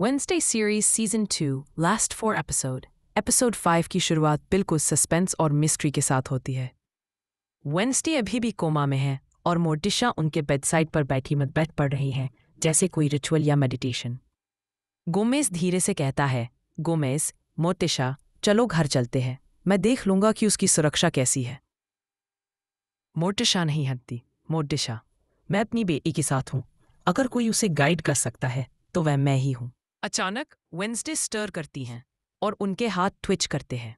Wednesday series season 2 last 4 episode 5 की शुरुआत बिल्कुल सस्पेंस और मिस्ट्री के साथ होती है। वेंसडे अभी भी कोमा में है और मोर्टिशा उनके बेडसाइड पर बैठी बेड पढ़ रही है, जैसे कोई रिचुअल या मेडिटेशन। गोमेज धीरे से कहता है, गोमेज, मोर्टिशा, चलो घर चलते हैं, मैं देख लूंगा कि उसकी सुरक्षा कैसी है। मोर्टिशा नहीं हटती। मोर्टिशा, मैं अपनी बेटी के साथ हूं, अगर कोई उसे गाइड कर सकता है तो वह मैं ही हूं। अचानक वेंसडे स्टर करती हैं और उनके हाथ ट्विच करते हैं।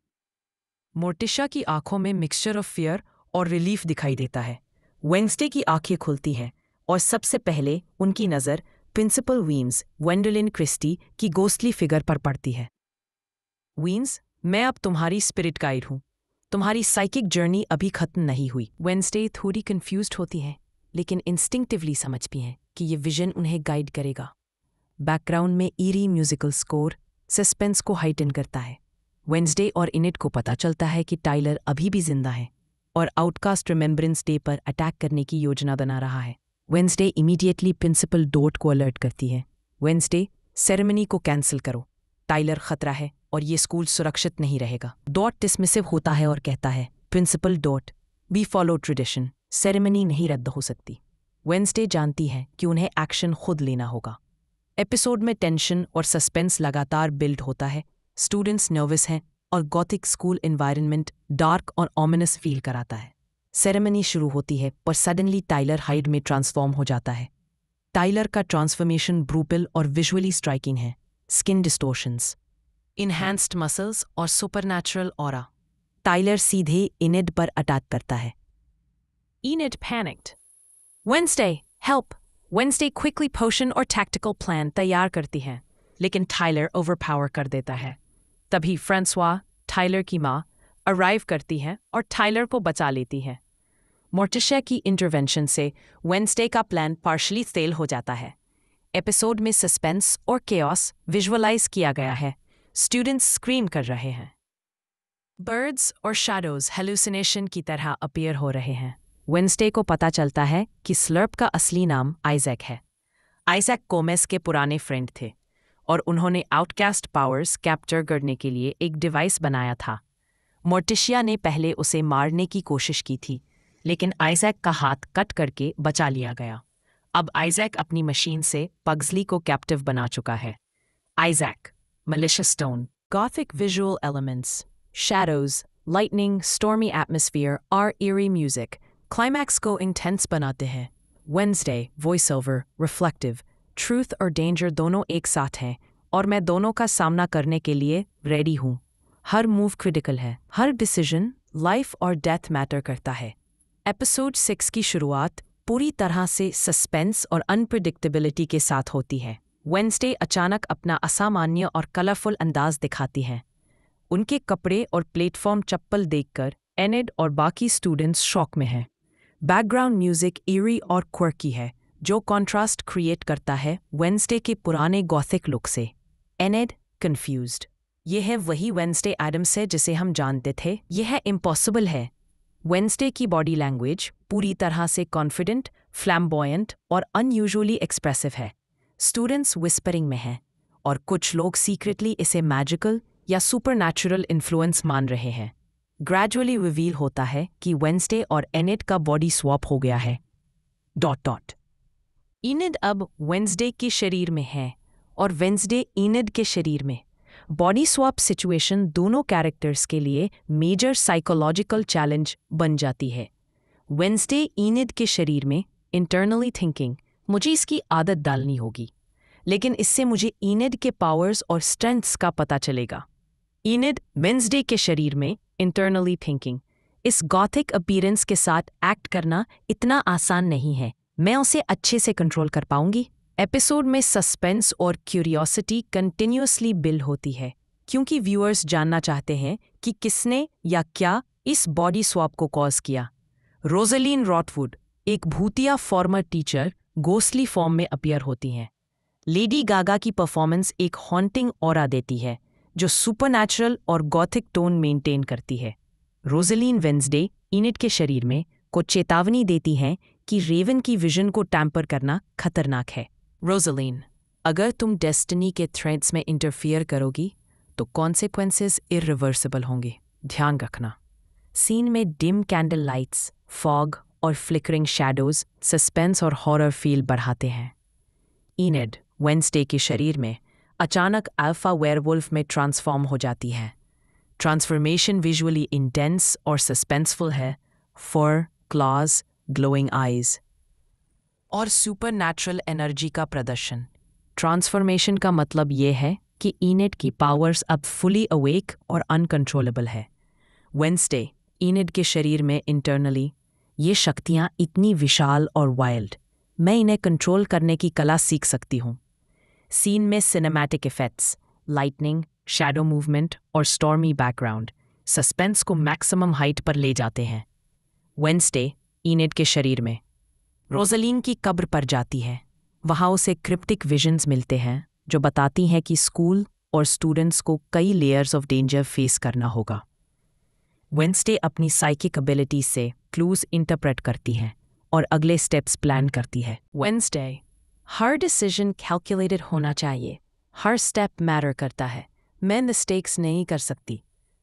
मोर्टिशा की आंखों में मिक्सचर ऑफ फियर और रिलीफ दिखाई देता है। वेंसडे की आंखें खुलती हैं और सबसे पहले उनकी नज़र प्रिंसिपल वीन्स, वेंडोलिन क्रिस्टी की गोस्टली फिगर पर पड़ती है। वीन्स, मैं अब तुम्हारी स्पिरिट गाइड हूँ। तुम्हारी साइकिक जर्नी अभी खत्म नहीं हुई। वेंसडे थोड़ी कंफ्यूज्ड होती हैं, लेकिन इंस्टिंक्टिवली समझती हैं कि ये विजन उन्हें गाइड करेगा। बैकग्राउंड में ईरी म्यूजिकल स्कोर सस्पेंस को हाइटन करता है। वेंसडे और इनिट को पता चलता है कि टाइलर अभी भी जिंदा है और आउटकास्ट रिमेम्बरेंस डे पर अटैक करने की योजना बना रहा है। वेंसडे इमीडिएटली प्रिंसिपल डॉट को अलर्ट करती है। वेंसडे, सेरेमनी को कैंसिल करो, टाइलर खतरा है और ये स्कूल सुरक्षित नहीं रहेगा। डॉट डिसमिसिव होता है और कहता है, principal Dot, we follow tradition, ceremony नहीं रद्द हो सकती। वेंसडे जानती है कि उन्हें एक्शन खुद लेना होगा। एपिसोड में टेंशन और सस्पेंस लगातार बिल्ड होता है। स्टूडेंट्स नर्वस हैं और गॉथिक स्कूल एनवायरनमेंट डार्क और ऑमिनस फील कराता है। सेरेमनी शुरू होती है पर सडनली टाइलर हाइड में ट्रांसफॉर्म हो जाता है। टाइलर का ट्रांसफॉर्मेशन ब्रूटल और विजुअली स्ट्राइकिंग है। स्किन डिस्टोर्शंस, इनहैंस्ड मसल्स और सुपरनैचुरल ऑरा। टाइलर सीधे इनिड पर अटैक करता है। Enid panicked. Wednesday, help! Wednesday quickly potion और टैक्टिकल प्लान तैयार करती हैं, लेकिन टाइलर ओवरपावर कर देता है। तभी फ्रांसवा, टाइलर की माँ, अराइव करती हैं और टाइलर को बचा लेती हैं। मोर्टिशा की इंटरवेंशन से वेंसडे का प्लान पार्शली फेल हो जाता है। एपिसोड में सस्पेंस और केओस विजुअलाइज किया गया है। स्टूडेंट्स स्क्रीम कर रहे हैं। बर्ड्स और शैडोज हेलुसिनेशन की तरह अपीयर हो रहे हैं। वेंसडे को पता चलता है कि स्लर्प का असली नाम आइजैक है। आइजैक गोमेज के पुराने फ्रेंड थे और उन्होंने आउटकास्ट पावर्स कैप्चर करने के लिए एक डिवाइस बनाया था। मोर्टिशिया ने पहले उसे मारने की कोशिश की थी, लेकिन आइजैक का हाथ कट करके बचा लिया गया। अब आइजैक अपनी मशीन से पग्सली को कैप्टिव बना चुका है। Isaac, malicious stone, gothic visual elements, shadows, lightning, stormy atmosphere, और eerie music क्लाइमैक्स को इंटेंस बनाते हैं। Wednesday, voice over, reflective, truth और डेंजर दोनों एक साथ हैं और मैं दोनों का सामना करने के लिए रेडी हूँ। हर मूव क्रिटिकल है, हर डिसीजन लाइफ और डेथ मैटर करता है। एपिसोड 6 की शुरुआत पूरी तरह से सस्पेंस और अनप्रिडिक्टेबिलिटी के साथ होती है। वेंसडे अचानक अपना असामान्य और कलरफुल अंदाज दिखाती हैं। उनके कपड़े और प्लेटफॉर्म चप्पल देखकर एनिड और बाकी स्टूडेंट्स शॉक में हैं। बैकग्राउंड म्यूजिक ईरी और क्वर्की है, जो कॉन्ट्रास्ट क्रिएट करता है वेंसडे के पुराने गॉथिक लुक से। Enid confused. यह है वही वेंसडे एडम्स है जिसे हम जानते थे, यह इम्पॉसिबल है। वेंसडे की बॉडी लैंग्वेज पूरी तरह से कॉन्फिडेंट, फ्लैम्बॉयंट और अनयूजुअली एक्सप्रेसिव है। स्टूडेंट्स विस्परिंग में हैं और कुछ लोग सीक्रेटली इसे मैजिकल या सुपरनैचुरल इन्फ्लुएंस मान रहे हैं। ग्रेजुअली रिवील होता है कि वेंसडे और एनिड का बॉडी स्वैप हो गया है। इनिड अब वेंसडे के शरीर में है और वेंसडे इनिड के शरीर में। बॉडी स्वैप सिचुएशन दोनों कैरेक्टर्स के लिए मेजर साइकोलॉजिकल चैलेंज बन जाती है। वेंसडे इनिड के शरीर में इंटरनली थिंकिंग, मुझे इसकी आदत डालनी होगी, लेकिन इससे मुझे इनिड के पावर्स और स्ट्रेंथ्स का पता चलेगा। इनिड वेंसडे के शरीर में इंटरनली थिंकिंग, इस गॉथिक अपीयरेंस के साथ एक्ट करना इतना आसान नहीं है, मैं उसे अच्छे से कंट्रोल कर पाऊंगी। एपिसोड में सस्पेंस और क्यूरियोसिटी कंटिन्यूअसली बिल्ड होती है, क्योंकि व्यूअर्स जानना चाहते हैं कि किसने या क्या इस बॉडी स्वैप को कॉज किया। रोजलीन रॉटवुड, एक भूतिया फॉर्मर टीचर, गोस्टली फॉर्म में अपीयर होती हैं। लेडी गागा की परफॉर्मेंस एक हॉन्टिंग ऑरा देती है, जो सुपरनैचुरल और गॉथिक टोन मेंटेन करती है। रोजलीन वेंसडे इनिड के शरीर में को चेतावनी देती हैं कि रेवन की विजन को टैम्पर करना खतरनाक है। रोजलीन, अगर तुम डेस्टिनी के थ्रेड्स में इंटरफियर करोगी तो कॉन्सिक्वेंसेस इरिवर्सिबल होंगे, ध्यान रखना। सीन में डिम कैंडल लाइट्स, फॉग और फ्लिकरिंग शैडोज सस्पेंस और हॉरर फील बढ़ाते हैं। इनेड वेंसडे के शरीर में अचानक अल्फा वेयरवुल्फ में ट्रांसफॉर्म हो जाती है। ट्रांसफॉर्मेशन विजुअली इंटेंस और सस्पेंसफुल है। फर, क्लॉज, ग्लोइंग आइज और सुपरनैचुरल एनर्जी का प्रदर्शन। ट्रांसफॉर्मेशन का मतलब ये है कि इनेड की पावर्स अब फुली अवेक और अनकंट्रोलेबल है। वेंसडे इनेड के शरीर में इंटरनली ये शक्तियाँ इतनी विशाल और वाइल्ड, मैं इन्हें कंट्रोल करने की कला सीख सकती हूँ। सीन में cinematic effects, lightning, shadow movement और स्टॉर्मी बैकग्राउंड सस्पेंस को मैक्सिमम हाइट पर ले जाते हैं। वेंसडे इनेड के शरीर में रोज़लीन की कब्र पर जाती है। वहाँ उसे क्रिप्टिक विजन्स मिलते हैं जो बताती हैं कि स्कूल और स्टूडेंट्स को कई लेयर्स ऑफ डेंजर फेस करना होगा। वेंसडे अपनी साइकिक एबिलिटी से क्लूज इंटरप्रेट करती है और अगले स्टेप्स प्लान करती है। वेंसडे हर डिसीजन कैलकुलेटेड होना चाहिए, हर स्टेप मैटर करता है, मैं मिस्टेक्स नहीं कर सकती।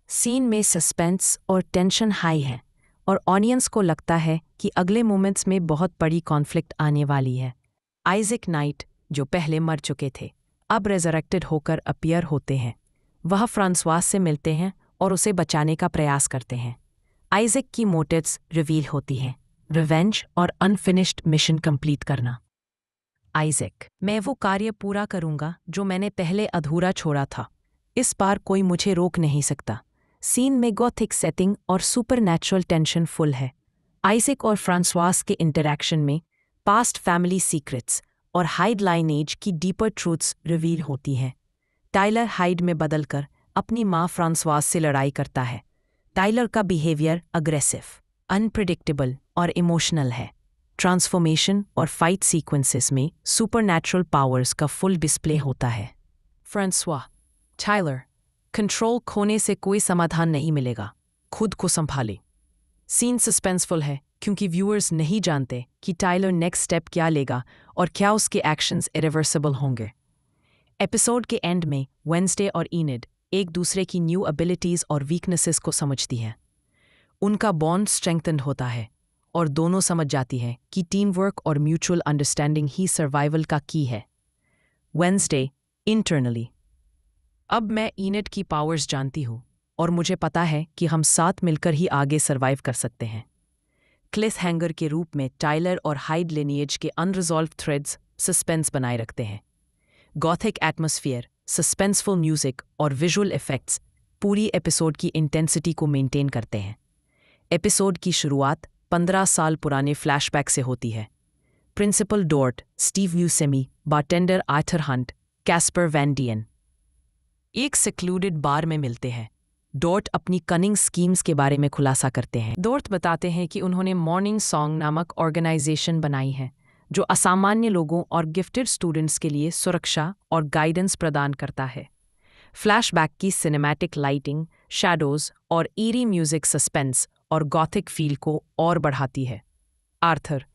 सीन में सस्पेंस और टेंशन हाई है और ऑडियंस को लगता है कि अगले मोमेंट्स में बहुत बड़ी कॉन्फ्लिक्ट आने वाली है। आइजैक नाइट जो पहले मर चुके थे अब रेजरेक्टेड होकर अपीयर होते हैं। वह फ्रांसवास से मिलते हैं और उसे बचाने का प्रयास करते हैं। आइजैक की मोटिव्स रिवील होती हैं, रिवेंज और अनफिनिश्ड मिशन कंप्लीट करना। आइजैक, मैं वो कार्य पूरा करूंगा जो मैंने पहले अधूरा छोड़ा था। इस बार कोई मुझे रोक नहीं सकता। सीन में गॉथिक सेटिंग और सुपरनैचुरल टेंशन फुल है। आइजैक और फ्रांसवास के इंटरैक्शन में पास्ट फैमिली सीक्रेट्स और हाइड लाइनेज की डीपर ट्रूथ्स रिवील होती हैं। टाइलर हाइड में बदलकर अपनी माँ फ्रांसवास से लड़ाई करता है। टाइलर का बिहेवियर अग्रेसिव, अनप्रिडिक्टेबल और इमोशनल है। ट्रांसफॉर्मेशन और फाइट सीक्वेंसेस में सुपरनैचुरल पावर्स का फुल डिस्प्ले होता है। फ्रांसवा, टाइलर, कंट्रोल खोने से कोई समाधान नहीं मिलेगा, खुद को संभाले। सीन सस्पेंसफुल है क्योंकि व्यूअर्स नहीं जानते कि टाइलर नेक्स्ट स्टेप क्या लेगा और क्या उसके एक्शंस इरिवर्सिबल होंगे। एपिसोड के एंड में वेंसडे और इनेड एक दूसरे की न्यू एबिलिटीज और वीकनेसेस को समझती हैं। उनका बॉन्ड स्ट्रेंथेंड होता है और दोनों समझ जाती हैं कि टीम वर्क और म्यूचुअल अंडरस्टैंडिंग ही सर्वाइवल का की है। वेंसडे इंटरनली, अब मैं इनेड की पावर्स जानती हूँ और मुझे पता है कि हम साथ मिलकर ही आगे सर्वाइव कर सकते हैं। क्लिफ हैंगर के रूप में टाइलर और हाइड लिनिएज के अनरिजॉल्व थ्रेड्स सस्पेंस बनाए रखते हैं। गॉथिक एटमॉस्फेयर, सस्पेंसफुल म्यूजिक और विजुअल इफेक्ट्स पूरी एपिसोड की इंटेंसिटी को मेंटेन करते हैं। एपिसोड की शुरुआत 15 साल पुराने फ्लैशबैक से होती है। Principal Dort, Steve Usemi, bartender Arthur Hunt, Casper Van Dien एक सेक्लूडेड बार में मिलते हैं। डॉर्ट अपनी कनिंग स्कीम्स के बारे में खुलासा करते हैं। डॉर्ट बताते हैं कि उन्होंने मॉर्निंग सॉन्ग नामक ऑर्गेनाइजेशन बनाई है जो असामान्य लोगों और गिफ्टेड स्टूडेंट्स के लिए सुरक्षा और गाइडेंस प्रदान करता है। फ्लैशबैक की सिनेमैटिक लाइटिंग, शैडोज और ईरी म्यूजिक सस्पेंस और गॉथिक फील को और बढ़ाती है। आर्थर,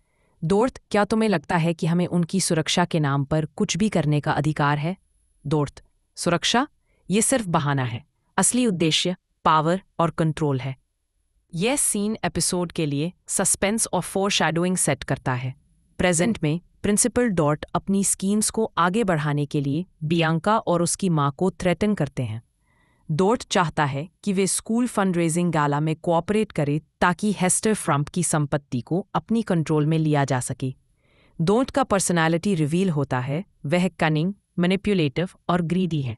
डॉर्ट, क्या तुम्हें लगता है कि हमें उनकी सुरक्षा के नाम पर कुछ भी करने का अधिकार है? डॉर्ट, सुरक्षा? ये सिर्फ बहाना है, असली उद्देश्य पावर और कंट्रोल है। यह सीन एपिसोड के लिए सस्पेंस और फोरशैडोइंग सेट करता है। प्रेजेंट में प्रिंसिपल डॉर्ट अपनी स्कीम्स को आगे बढ़ाने के लिए बियांका और उसकी मां को थ्रेटन करते हैं। डॉर्ट चाहता है कि वे स्कूल फंडरेजिंग गाला में कोऑपरेट करें ताकि हेस्टर फ्रम्प की संपत्ति को अपनी कंट्रोल में लिया जा सके। डॉर्ट का पर्सनालिटी रिवील होता है, वह कनिंग, मैनिपुलेटिव और ग्रीडी है।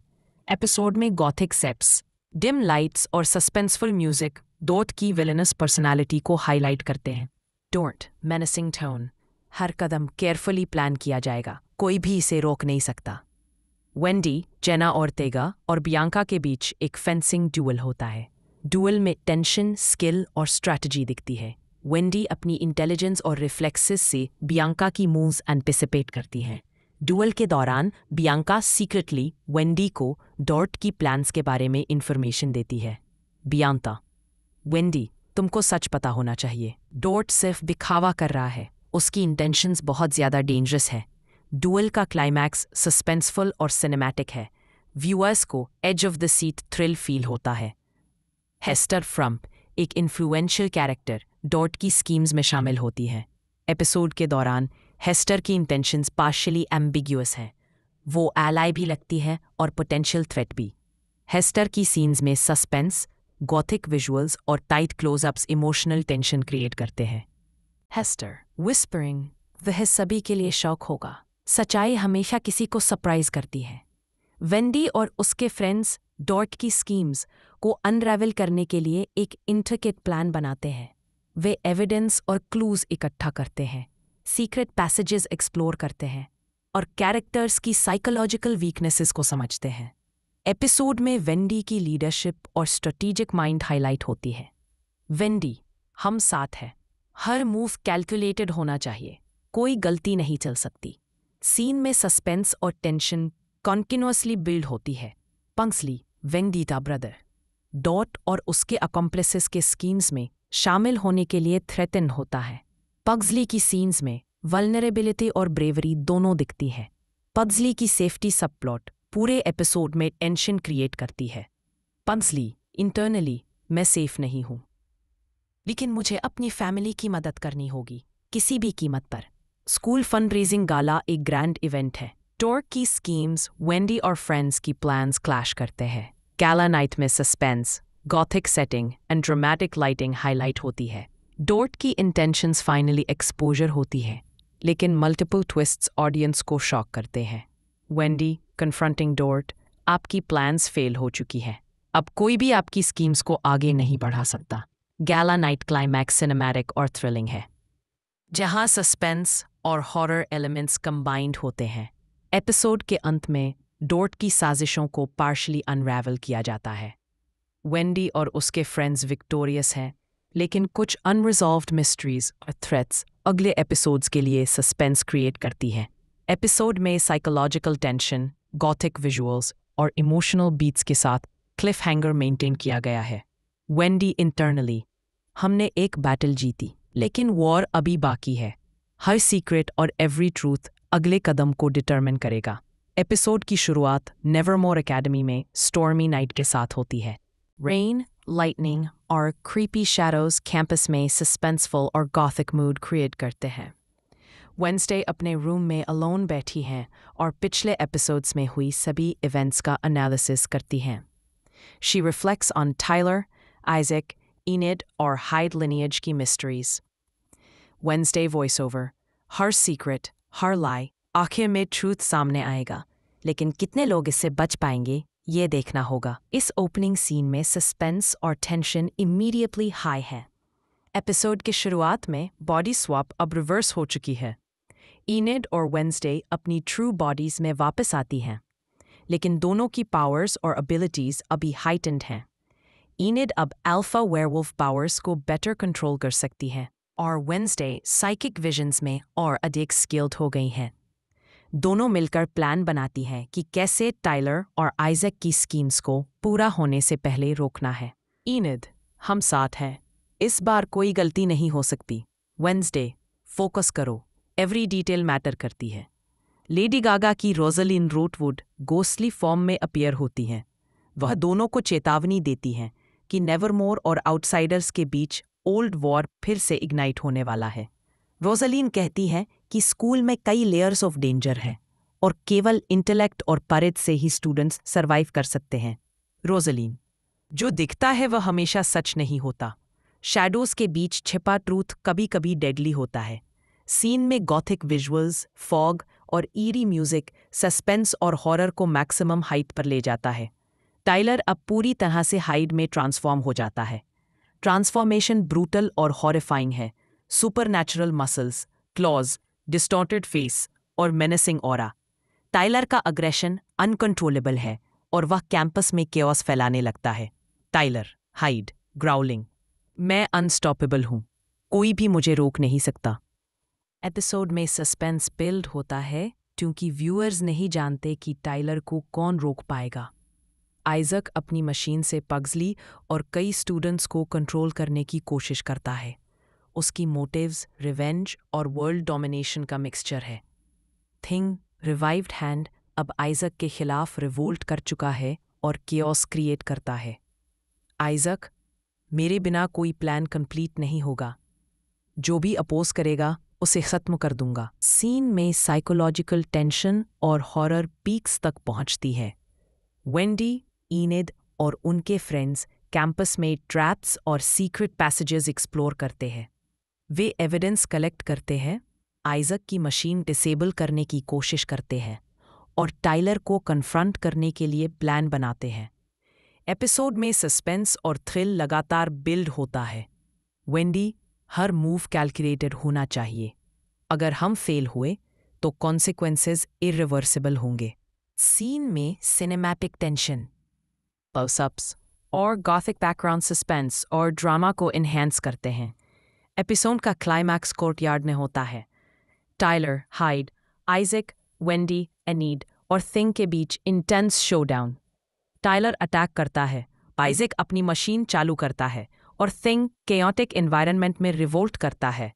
एपिसोड में गॉथिक सेट्स, डिम लाइट्स और सस्पेंसफुल म्यूजिक डॉर्ट की विलेनस पर्सनालिटी को हाईलाइट करते हैं। डॉर्ट, मेनेसिंग टोन, हर कदम केयरफुली प्लान किया जाएगा, कोई भी इसे रोक नहीं सकता। वेंडी, जेना ऑर्तेगा और बियांका के बीच एक फेंसिंग ड्यूअल होता है। ड्यूअल में टेंशन, स्किल और स्ट्रैटेजी दिखती है। वेंडी अपनी इंटेलिजेंस और रिफ्लेक्सेस से बियांका की मूव्स एंटिसिपेट करती है। ड्यूअल के दौरान बियांका सीक्रेटली वेंडी को डॉर्ट की प्लान्स के बारे में इंफॉर्मेशन देती है। बियांका, वेंडी, तुमको सच पता होना चाहिए, डॉर्ट सिर्फ दिखावा कर रहा है, उसकी इंटेंशंस बहुत ज़्यादा डेंजरस है। डुअल का क्लाइमैक्स सस्पेंसफुल और सिनेमैटिक है। व्यूअर्स को edge of the seat thrill feel होता है। हेस्टर फ्रम्प एक इन्फ्लुएंशियल कैरेक्टर डॉट की स्कीम्स में शामिल होती है। एपिसोड के दौरान हेस्टर की इंटेंशंस पार्शियली एम्बिग्यूअस हैं। वो एलाई भी लगती है और पोटेंशियल थ्रेट भी। हेस्टर की सीन्स में सस्पेंस, गॉथिक विजुअल्स और tight close-ups emotional tension create करते हैं। हेस्टर विस्परिंग, वह सभी के लिए शौक होगा। सच्चाई हमेशा किसी को सरप्राइज करती है। वेंडी और उसके फ्रेंड्स डॉट की स्कीम्स को अनरेवल करने के लिए एक इंट्रिकेट प्लान बनाते हैं। वे एविडेंस और क्लूज इकट्ठा करते हैं, सीक्रेट पैसेजेस एक्सप्लोर करते हैं और कैरेक्टर्स की साइकोलॉजिकल वीकनेसेस को समझते हैं। एपिसोड में वेंडी की लीडरशिप और स्ट्रेटेजिक माइंड हाईलाइट होती है। वेंडी, हम साथ हैं। हर मूव कैलकुलेटेड होना चाहिए, कोई गलती नहीं चल सकती। सीन में सस्पेंस और टेंशन कॉन्टिन्यूअसली बिल्ड होती है। पंक्सली, वेंडी का ब्रदर, डॉट और उसके अकॉम्प्लिसेस के स्कीम्स में शामिल होने के लिए थ्रेटन होता है। पग्सली की सीन्स में वल्नरेबिलिटी और ब्रेवरी दोनों दिखती है। पग्सली की सेफ्टी सबप्लॉट पूरे एपिसोड में टेंशन क्रिएट करती है। पंक्सली, इंटरनली मैं सेफ नहीं हूं, लेकिन मुझे अपनी फैमिली की मदद करनी होगी, किसी भी कीमत पर। स्कूल फंड रेजिंग गाला एक ग्रैंड इवेंट है। टॉर्क की स्कीम्स वेंडी और फ्रेंड्स की प्लान्स क्लैश करते हैं। गैला नाइट में suspense, Gothic setting and dramatic lighting highlight होती है। डॉट की इंटेंशंस फाइनली एक्सपोजर होती है, लेकिन मल्टीपल ट्विस्ट्स ऑडियंस को शॉक करते हैं। वेंडी कन्फ्रंटिंग डॉट, आपकी प्लान्स फेल हो चुकी है, अब कोई भी आपकी स्कीम्स को आगे नहीं बढ़ा सकता। गैला नाइट क्लाइमैक्स सिनेमैटिक और थ्रिलिंग है, जहां सस्पेंस और हॉरर एलिमेंट्स कंबाइंड होते हैं। एपिसोड के अंत में डॉट की साजिशों को पार्शली अनरैवल किया जाता है। वेंडी और उसके फ्रेंड्स विक्टोरियस हैं, लेकिन कुछ अनरिजॉल्व्ड मिस्ट्रीज और थ्रेट्स अगले एपिसोड्स के लिए सस्पेंस क्रिएट करती हैं। एपिसोड में साइकोलॉजिकल टेंशन, गॉथिक विजुअल्स और इमोशनल बीट्स के साथ क्लिफ हैंगर मेंटेन किया गया है। वेंडी इंटरनली, हमने एक बैटल जीती, लेकिन वॉर अभी बाकी है। हर सीक्रेट और एवरी ट्रूथ अगले कदम को डिटरमिन करेगा। एपिसोड की शुरुआत नेवरमोर एकेडमी में स्टॉर्मी नाइट के साथ होती है। रेन, लाइटनिंग और क्रीपी शैडोज कैंपस में सस्पेंसफुल और गॉथिक मूड क्रिएट करते हैं। वेंसडे अपने रूम में अलोन बैठी हैं और पिछले एपिसोड्स में हुई सभी इवेंट्स का एनालिसिस करती हैं। She reflects on Tyler, Isaac, Enid और हाइड लिनिएज की मिस्ट्रीज। वेंसडे वॉइस ओवर, हर सीक्रेट, हर लाई, आखिर में ट्रूथ सामने आएगा, लेकिन कितने लोग इससे बच पाएंगे ये देखना होगा। इस ओपनिंग सीन में सस्पेंस और टेंशन इमीडिएटली हाई है। एपिसोड की शुरुआत में बॉडी स्वैप अब रिवर्स हो चुकी है। इनिड और वेंसडे अपनी ट्रू बॉडीज में वापस आती हैं, लेकिन दोनों की पावर्स और एबिलिटीज अभी हाइटेंड हैं। इनिड अब अल्फा वेयरवुल्फ पावर्स को बेटर कंट्रोल कर सकती है और वेंसडे साइकिक विजन्स में और अधिक स्किल्ड हो गई हैं। दोनों मिलकर प्लान बनाती हैं कि कैसे टाइलर और आइजैक की स्कीम्स को पूरा होने से पहले रोकना है। इनिड, हम साथ हैं, इस बार कोई गलती नहीं हो सकती। वेंसडे, फोकस करो, एवरी डिटेल मैटर करती है। लेडी गागा की रोजलिन रूटवुड गोस्टली फॉर्म में अपीयर होती हैं। वह दोनों को चेतावनी देती हैं कि नेवरमोर और आउटसाइडर्स के बीच ओल्ड वॉर फिर से इग्नाइट होने वाला है। रोजलिन कहती है कि स्कूल में कई लेयर्स ऑफ डेंजर है और केवल इंटेलेक्ट और परेड से ही स्टूडेंट्स सरवाइव कर सकते हैं। रोजलिन, जो दिखता है वह हमेशा सच नहीं होता। शैडोज के बीच छिपा ट्रूथ कभी कभी डेडली होता है। सीन में गॉथिक विजुअल्स, फॉग और ईरी म्यूजिक सस्पेंस और हॉरर को मैक्सिमम हाइट पर ले जाता है। टाइलर अब पूरी तरह से हाइड में ट्रांसफॉर्म हो जाता है। ट्रांसफॉर्मेशन ब्रूटल और हॉरिफाइंग है। Supernatural muscles, clause, distorted face और मेनेसिंग ऑरा। टाइलर का अग्रेशन अनकंट्रोलेबल है और वह कैंपस में केओस फैलाने लगता है। टाइलर, हाइड, ग्राउलिंग, मैं अनस्टॉपेबल हूं, कोई भी मुझे रोक नहीं सकता। एपिसोड में सस्पेंस बिल्ड होता है क्योंकि व्यूअर्स नहीं जानते कि टाइलर को कौन रोक पाएगा। आइजक अपनी मशीन से पग्सली और कई स्टूडेंट्स को कंट्रोल करने की कोशिश करता है। उसकी मोटिव्स रिवेंज और वर्ल्ड डोमिनेशन का मिक्सचर है। थिंग रिवाइव्ड हैंड अब आइजक के खिलाफ रिवोल्ट कर चुका है और केओस क्रिएट करता है। आइजक, मेरे बिना कोई प्लान कंप्लीट नहीं होगा। जो भी अपोज करेगा उसे खत्म कर दूंगा। सीन में साइकोलॉजिकल टेंशन और हॉरर पीक्स तक पहुंचती है। वेंडी, ईनेड और उनके फ्रेंड्स कैंपस में ट्रैप्स और सीक्रेट पैसेजेस एक्सप्लोर करते हैं। वे एविडेंस कलेक्ट करते हैं, आइजक की मशीन डिसेबल करने की कोशिश करते हैं और टाइलर को कन्फ्रंट करने के लिए प्लान बनाते हैं। एपिसोड में सस्पेंस और थ्रिल लगातार बिल्ड होता है। वेंडी, हर मूव कैलकुलेटेड होना चाहिए। अगर हम फेल हुए तो कॉन्सिक्वेंसेस इरिवर्सिबल होंगे। सीन में सिनेमैटिक टेंशन, क्लोज-अप्स और गॉथिक बैकग्राउंड सस्पेंस और ड्रामा को इन्हेंस करते हैं। एपिसोड का क्लाइमैक्स कोर्टयार्ड में होता है। Tyler, Hyde, Isaac, Wendy, Enid और थिंग के बीच इंटेंस शोडाउन। टाइलर अटैक करता है, आइजक अपनी मशीन चालू करता है और थिंग केओटिक एनवायरनमेंट में रिवोल्ट करता है।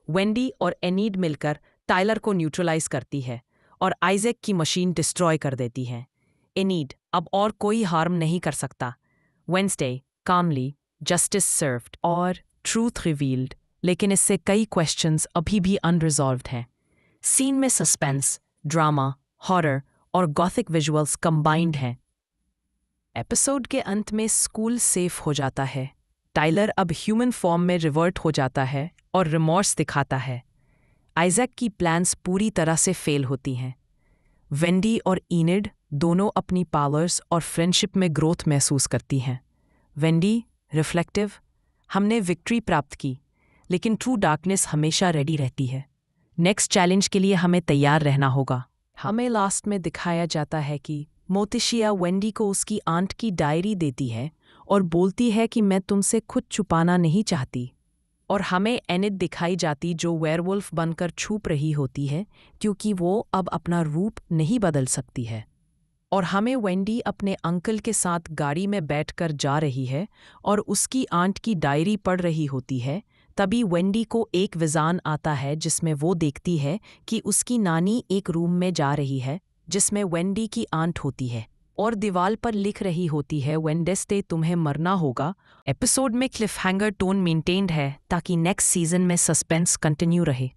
वेंडी और एनीड मिलकर टाइलर को न्यूट्रलाइज करती है और आइजक की मशीन डिस्ट्रॉय कर देती है। एनीड, अब और कोई हार्म नहीं कर सकता। वेंसडे, कामली, जस्टिस सर्व्ड और ट्रूथ रिवील्ड, लेकिन इससे कई क्वेश्चंस अभी भी अनरिजॉल्व्ड हैं। सीन में सस्पेंस, ड्रामा, हॉरर और गॉथिक विजुअल्स कंबाइंड हैं। एपिसोड के अंत में स्कूल सेफ हो जाता है। टाइलर अब ह्यूमन फॉर्म में रिवर्ट हो जाता है और रिमॉर्स दिखाता है। आइजक की प्लान्स पूरी तरह से फेल होती हैं। वेंडी और ईनिड दोनों अपनी पावर्स और फ्रेंडशिप में ग्रोथ महसूस करती हैं। वेंडी, रिफ्लेक्टिव, हमने विक्ट्री प्राप्त की, लेकिन ट्रू डार्कनेस हमेशा रेडी रहती है। नेक्स्ट चैलेंज के लिए हमें तैयार रहना होगा। हमें लास्ट में दिखाया जाता है कि मोतिशिया वेंडी को उसकी आंट की डायरी देती है और बोलती है कि मैं तुमसे खुद छुपाना नहीं चाहती। और हमें एनिड दिखाई जाती जो वेयरवुल्फ बनकर छुप रही होती है क्योंकि वो अब अपना रूप नहीं बदल सकती है। और हमें वेंडी अपने अंकल के साथ गाड़ी में बैठकर जा रही है और उसकी आंट की डायरी पढ़ रही होती है। तभी वेंडी को एक विज़न आता है जिसमें वो देखती है कि उसकी नानी एक रूम में जा रही है जिसमें वेंडी की आंट होती है और दीवार पर लिख रही होती है, वेंडेस्डे तुम्हें मरना होगा। एपिसोड में क्लिफहैंगर टोन मेंटेन्ड है ताकि नेक्स्ट सीजन में सस्पेंस कंटिन्यू रहे।